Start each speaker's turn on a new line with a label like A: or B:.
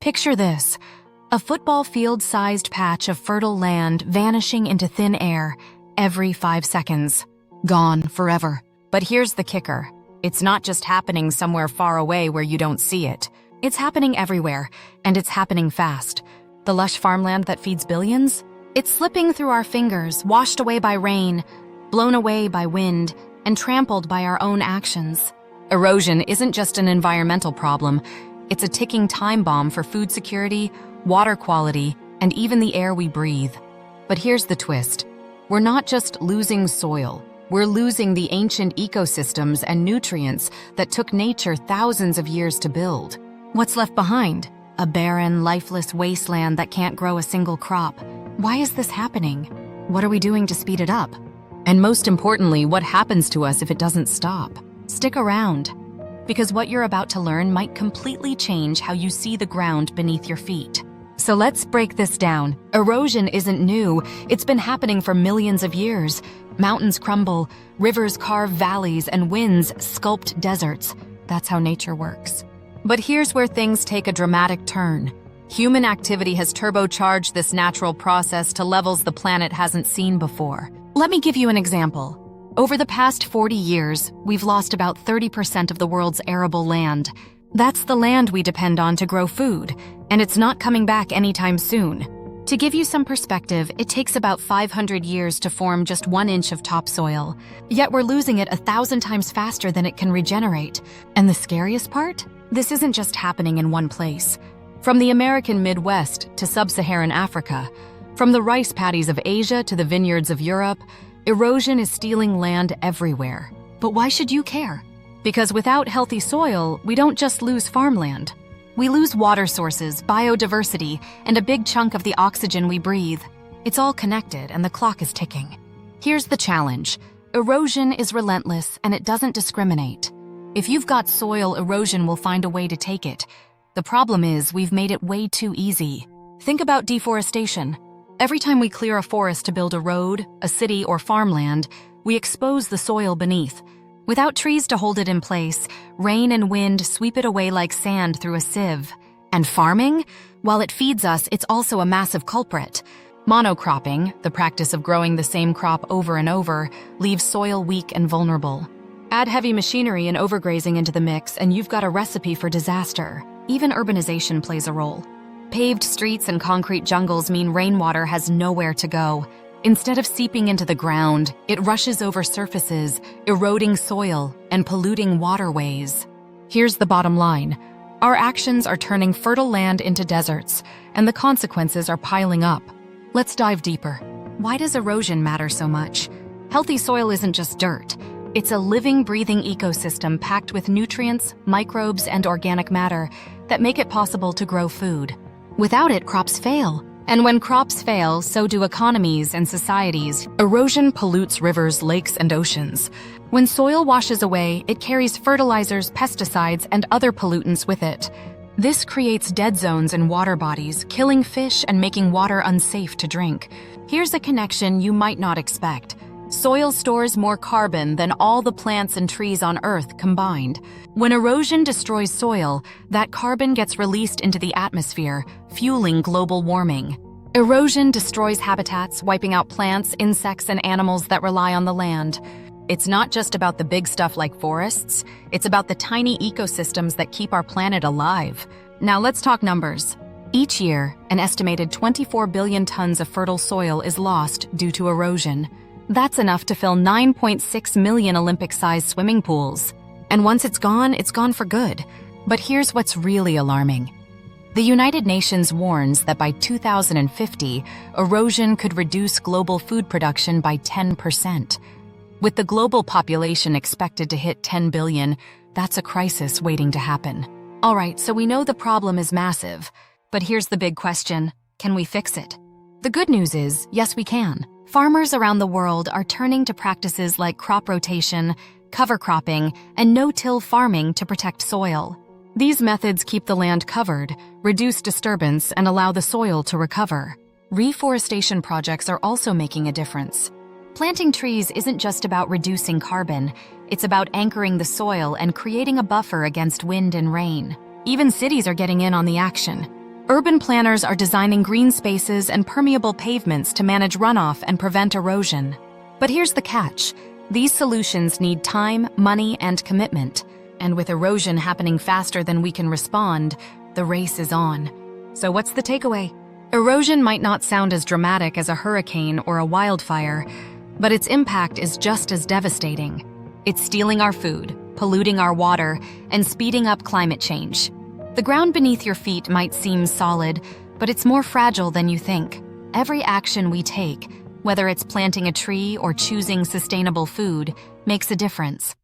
A: Picture this, a football field-sized patch of fertile land vanishing into thin air every 5 seconds. Gone forever. But here's the kicker. It's not just happening somewhere far away where you don't see it. It's happening everywhere, and it's happening fast. The lush farmland that feeds billions? It's slipping through our fingers, washed away by rain, blown away by wind, and trampled by our own actions. Erosion isn't just an environmental problem. It's a ticking time bomb for food security, water quality, and even the air we breathe. But here's the twist. We're not just losing soil. We're losing the ancient ecosystems and nutrients that took nature thousands of years to build. What's left behind? A barren, lifeless wasteland that can't grow a single crop. Why is this happening? What are we doing to speed it up? And most importantly, what happens to us if it doesn't stop? Stick around, because what you're about to learn might completely change how you see the ground beneath your feet. So let's break this down. Erosion isn't new. It's been happening for millions of years. Mountains crumble, rivers carve valleys, and winds sculpt deserts. That's how nature works. But here's where things take a dramatic turn. Human activity has turbocharged this natural process to levels the planet hasn't seen before. Let me give you an example. Over the past 40 years, we've lost about 30% of the world's arable land. That's the land we depend on to grow food, and it's not coming back anytime soon. To give you some perspective, it takes about 500 years to form just 1 inch of topsoil. Yet we're losing it 1,000 times faster than it can regenerate. And the scariest part? This isn't just happening in one place. From the American Midwest to sub-Saharan Africa, from the rice paddies of Asia to the vineyards of Europe, erosion is stealing land everywhere. But why should you care? Because without healthy soil, we don't just lose farmland. We lose water sources, biodiversity, and a big chunk of the oxygen we breathe. It's all connected, and the clock is ticking. Here's the challenge. Erosion is relentless, and it doesn't discriminate. If you've got soil, erosion will find a way to take it. The problem is, we've made it way too easy. Think about deforestation. Every time we clear a forest to build a road, a city, or farmland, we expose the soil beneath. Without trees to hold it in place, rain and wind sweep it away like sand through a sieve. And farming? While it feeds us, it's also a massive culprit. Monocropping, the practice of growing the same crop over and over, leaves soil weak and vulnerable. Add heavy machinery and overgrazing into the mix, and you've got a recipe for disaster. Even urbanization plays a role. Paved streets and concrete jungles mean rainwater has nowhere to go. Instead of seeping into the ground, it rushes over surfaces, eroding soil and polluting waterways. Here's the bottom line. Our actions are turning fertile land into deserts, and the consequences are piling up. Let's dive deeper. Why does erosion matter so much? Healthy soil isn't just dirt. It's a living, breathing ecosystem packed with nutrients, microbes, and organic matter that make it possible to grow food. Without it, crops fail. And when crops fail, so do economies and societies. Erosion pollutes rivers, lakes, and oceans. When soil washes away, it carries fertilizers, pesticides, and other pollutants with it. This creates dead zones in water bodies, killing fish and making water unsafe to drink. Here's a connection you might not expect. Soil stores more carbon than all the plants and trees on Earth combined. When erosion destroys soil, that carbon gets released into the atmosphere, fueling global warming. Erosion destroys habitats, wiping out plants, insects, and animals that rely on the land. It's not just about the big stuff like forests, it's about the tiny ecosystems that keep our planet alive. Now let's talk numbers. Each year, an estimated 24 billion tons of fertile soil is lost due to erosion. That's enough to fill 9.6 million Olympic-sized swimming pools. And once it's gone for good. But here's what's really alarming. The United Nations warns that by 2050, erosion could reduce global food production by 10%. With the global population expected to hit 10 billion, that's a crisis waiting to happen. All right, so we know the problem is massive. But here's the big question. Can we fix it? The good news is, yes, we can. Farmers around the world are turning to practices like crop rotation, cover cropping, and no-till farming to protect soil. These methods keep the land covered, reduce disturbance, and allow the soil to recover. Reforestation projects are also making a difference. Planting trees isn't just about reducing carbon, it's about anchoring the soil and creating a buffer against wind and rain. Even cities are getting in on the action. Urban planners are designing green spaces and permeable pavements to manage runoff and prevent erosion. But here's the catch. These solutions need time, money, and commitment. And with erosion happening faster than we can respond, the race is on. So what's the takeaway? Erosion might not sound as dramatic as a hurricane or a wildfire, but its impact is just as devastating. It's stealing our food, polluting our water, and speeding up climate change. The ground beneath your feet might seem solid, but it's more fragile than you think. Every action we take, whether it's planting a tree or choosing sustainable food, makes a difference.